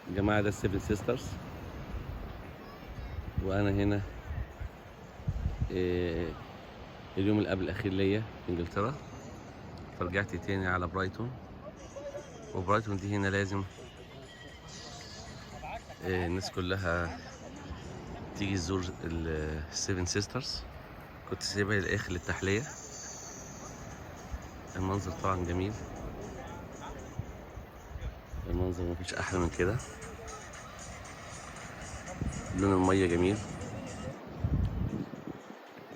يا جماعة ده السيفن سيسترز، وأنا هنا إيه اليوم اللي قبل الأخير ليا في إنجلترا، فرجعت تاني على برايتون. وبرايتون دي هنا لازم الناس كلها تيجي تزور السيفن سيسترز. كنت سايبها للآخر للتحلية. المنظر طبعا جميل، المنظر مفيش أحلى من كده. لون المية جميل،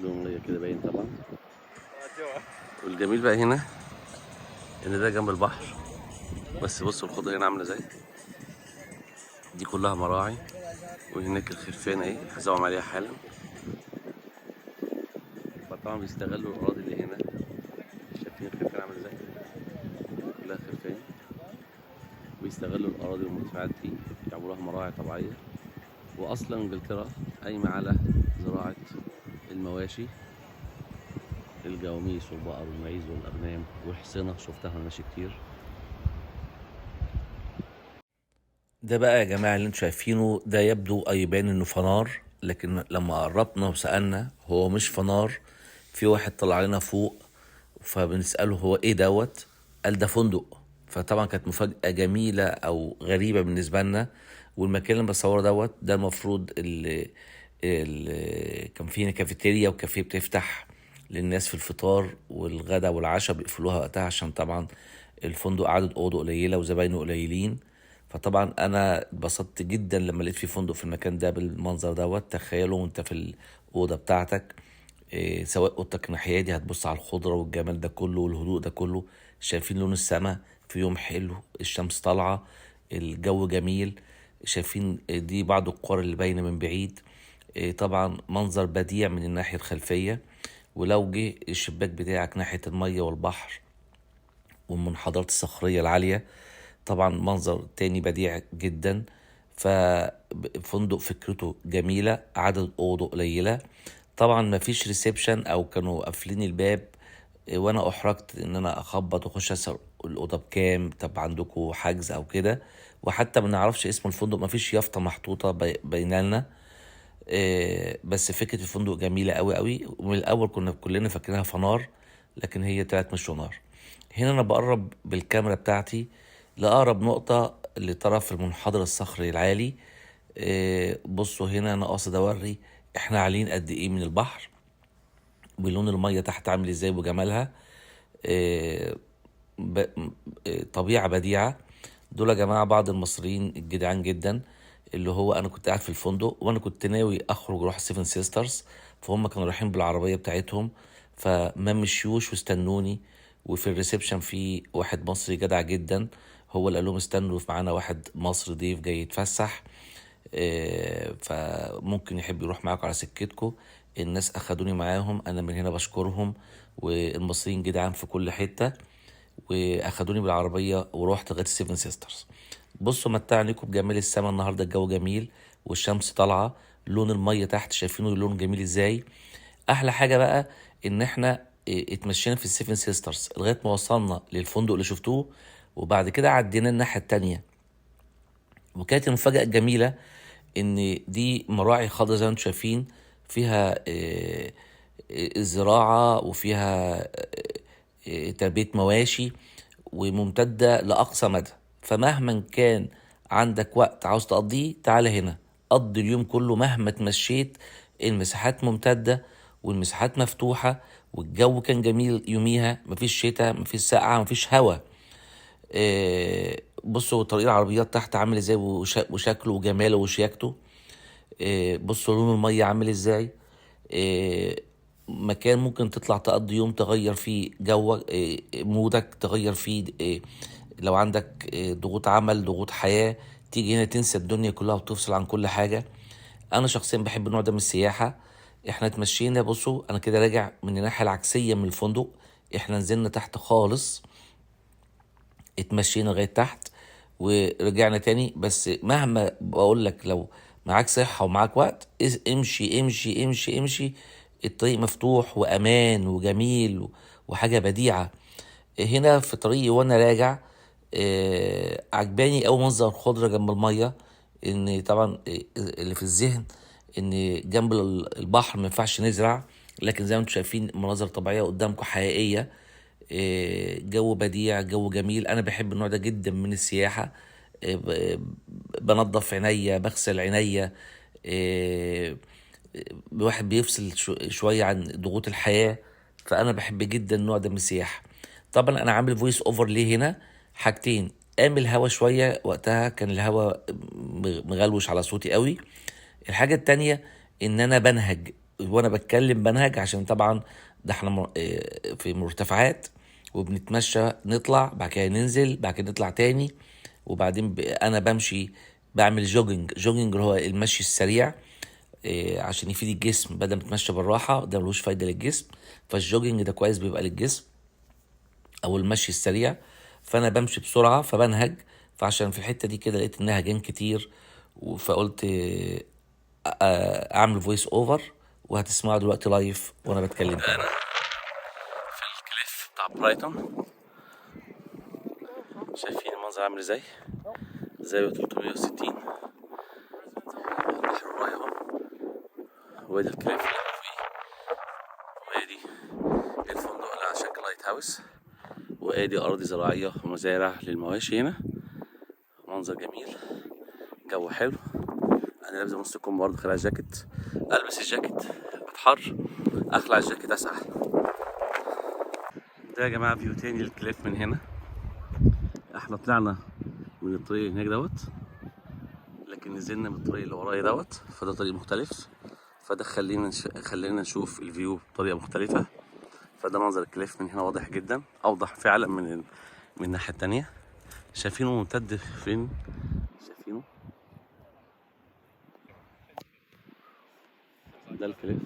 لون المية كده باين طبعا. والجميل بقى هنا إن ده جنب البحر، بس بصوا الخضرة هنا عاملة ازاي. دي كلها مراعي، وهناك الخرفان اهي هزوم عليها حالا. فطبعا بيستغلوا الأراضي اللي هنا. شايفين الخرفان عامل ازاي، كلها خرفان. بيستغلوا الأراضي والمرتفعات دي يعملوها مراعي طبيعية. وأصلا إنجلترا قايمة على زراعة المواشي، الجواميس والبقر والمعيز والأغنام والحصينة، شفتها وأنا ماشي كتير. ده بقى يا جماعة اللي انتوا شايفينه ده يبدو أو يبان انه فنار، لكن لما قربنا وسألنا هو مش فنار. في واحد طلع لنا فوق فبنسأله هو ايه دوت، قال ده فندق. فطبعا كانت مفاجأة جميلة أو غريبة بالنسبة لنا. والمكان اللي بصوره دوت ده المفروض اللي كان فيه كافيتيريا وكافيه بتفتح للناس في الفطار والغدا والعشاء، بيقفلوها وقتها عشان طبعا الفندق عدد أوضه قليلة وزباينه قليلين. فطبعا انا اتبسطت جدا لما لقيت في فندق في المكان ده بالمنظر دوت. تخيلوا وانت في الاوضه بتاعتك، سواء اوضتك ناحيه دي هتبص على الخضره والجمال ده كله والهدوء ده كله. شايفين لون السماء في يوم حلو، الشمس طالعه، الجو جميل. شايفين دي بعض القرى اللي باينه من بعيد. طبعا منظر بديع من الناحيه الخلفيه. ولو جه الشباك بتاعك ناحيه الميه والبحر والمنحدرات الصخريه العاليه، طبعا منظر تاني بديع جدا. ففندق فكرته جميلة، عدد أوضه قليلة. طبعا مفيش ريسبشن أو كانوا قافلين الباب. وأنا أحرجت إن أنا أخبط وأخش أسأل الأوضة بكام، طب عندكم حجز أو كده. وحتى ما نعرفش اسم الفندق، مفيش يافطة محطوطة بيننا. بس فكرة الفندق جميلة قوي قوي. ومن الأول كنا كلنا فاكرينها فنار، لكن هي طلعت مش فنار. هنا أنا بقرب بالكاميرا بتاعتي لأقرب نقطة لطرف المنحدر الصخري العالي. بصوا هنا أنا قاصد أوري إحنا عاليين قد إيه من البحر، ولون المية تحت عامل إزاي وجمالها. آه، ب... طبيعة بديعة. دول يا جماعة بعض المصريين الجدعان جدا، اللي هو أنا كنت قاعد في الفندق وأنا كنت ناوي أخرج أروح سيفن سيسترز، فهم كانوا رايحين بالعربية بتاعتهم فما مشيوش واستنوني. وفي الريسبشن في واحد مصري جدع جدا، هو اللي قال لهم استنوا معانا واحد مصري ضيف جاي يتفسح، فممكن يحب يروح معاكم على سكتكم. الناس أخدوني معاهم، أنا من هنا بشكرهم. والمصريين جدعان في كل حتة، واخدوني بالعربيه ورحت لغايه السيفن سيسترز. بصوا متعنيكم بجمال السما النهارده، الجو جميل والشمس طالعه. لون الميه تحت شايفينه لون جميل ازاي. احلى حاجه بقى ان احنا اتمشينا في السيفن سيسترز لغايه ما وصلنا للفندق اللي شفتوه، وبعد كده عدينا الناحيه التانية. وكانت المفاجاه الجميله ان دي مراعي خضراء زي ما انتم شايفين، فيها زراعه وفيها تربيه مواشي، وممتدة لأقصى مدى. فمهما كان عندك وقت عاوز تقضيه تعالى هنا، قضي اليوم كله مهما تمشيت. المساحات ممتدة والمساحات مفتوحة، والجو كان جميل يوميها، مفيش شتاء مفيش سقعة مفيش هوا. بصوا طريق العربيات تحت عامل ازاي وشكله وجماله وشياكته. بصوا لون المية عامل ازاي. آه، مكان ممكن تطلع تقضي يوم تغير فيه جو، مودك تغير فيه. لو عندك ضغوط عمل ضغوط حياة، تيجي هنا تنسى الدنيا كلها وتفصل عن كل حاجة. انا شخصيا بحب النوع ده من السياحة. احنا اتمشينا، بصوا انا كده راجع من الناحية العكسية من الفندق. احنا نزلنا تحت خالص، اتمشينا لغاية تحت ورجعنا تاني. بس مهما بقول لك لو معاك صحة ومعاك وقت امشي امشي امشي امشي. الطريق مفتوح وأمان وجميل وحاجة بديعة. هنا في طريقي وأنا راجع عجباني أوي منظر الخضرة جنب المية. ان طبعا اللي في الذهن ان جنب البحر ما ينفعش نزرع، لكن زي ما انتم شايفين مناظر طبيعية قدامكم حقيقية. جو بديع، جو جميل. انا بحب النوع ده جدا من السياحة. بنظف عينيا، بغسل عينيا. الواحد بيفصل شوية عن ضغوط الحياة. فأنا بحب جدا النوع ده من السياحة. طبعا أنا عامل فويس أوفر ليه هنا حاجتين: قام الهوا شوية، وقتها كان الهوا مغلوش على صوتي قوي. الحاجة التانية إن أنا بنهج وأنا بتكلم، بنهج عشان طبعا ده احنا في مرتفعات، وبنتمشى، نطلع بعد كده ننزل بعد كده نطلع تاني. وبعدين أنا بمشي، بعمل جوجينج. جوجينج هو المشي السريع، عشان يفيد الجسم بدل ما تمشي بالراحه، ده ملوش فايده للجسم. فالجوجينج ده كويس بيبقى للجسم، او المشي السريع. فانا بمشي بسرعه فبنهج. فعشان في الحته دي كده لقيت النهجان كتير، فقلت اعمل فويس اوفر، وهتسمعوا دلوقتي لايف وانا بتكلم كده. في الكليف بتاع برايتون، شايفين المنظر عامل ازاي؟ زاوية 360. البحر ورايا اهو، وادي الكليف اللي احنا فيه، وادي الفندق اللي على شكل لايت هاوس، وادي أراضي زراعية ومزارع للمواشي هنا. منظر جميل، جو حلو. أنا لابس نص كم برضه، خلع الجاكيت. ألبس الجاكيت أتحر، أخلع الجاكيت أسقع. ده يا جماعة فيو تاني للكليف من هنا. احنا طلعنا من الطريق اللي هناك دوت، لكن نزلنا من الطريق اللي ورايا دوت، فده طريق مختلف. فده خلينا نشوف الفيو بطريقة مختلفة. فده منظر الكليف من هنا واضح جدا، أوضح فعلا من الناحية التانية. شايفينه ممتد فين؟ شايفينه؟ ده الكليف،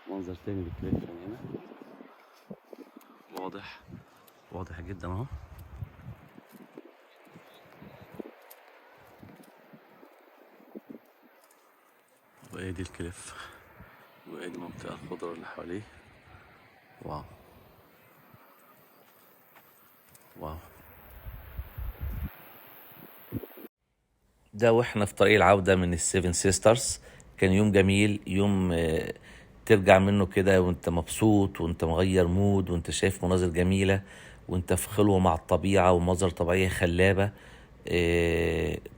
منظر تاني للكليف من هنا، واضح جدا اهو. وادي الكليف، وادي المنطقة الخضراء اللي حواليه. واو واو. ده واحنا في طريق العودة من السيفن سيسترز. كان يوم جميل، يوم ترجع منه كده وانت مبسوط، وانت مغير مود، وانت شايف مناظر جميلة، وانت في خلوة مع الطبيعة ومناظر طبيعية خلابة.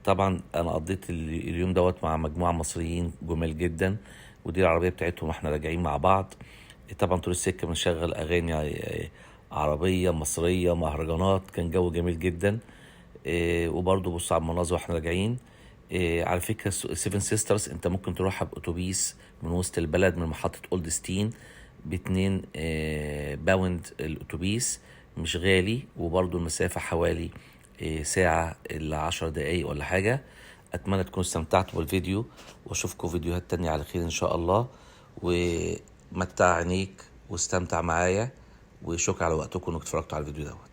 طبعا انا قضيت اليوم دوت مع مجموعة مصريين جمال جدا، ودي العربية بتاعتهم واحنا راجعين مع بعض. طبعا طول السكة بنشغل اغاني عربية مصرية، مهرجانات. كان جو جميل جدا. وبرضه بص على المناظر واحنا راجعين. على فكرة سيفن سيسترز انت ممكن تروحها بأتوبيس من وسط البلد، من محطة اولد ستين، ب2 باوند الأتوبيس، مش غالي. وبرضه المسافة حوالي ساعة إلا 10 دقايق ولا حاجة. أتمنى تكونوا استمتعتوا بالفيديو، وأشوفكم فيديوهات تانية على خير إن شاء الله. ومتع عينيك واستمتع معايا، وشكرا على وقتكم إنكم اتفرجتوا على الفيديو دوت.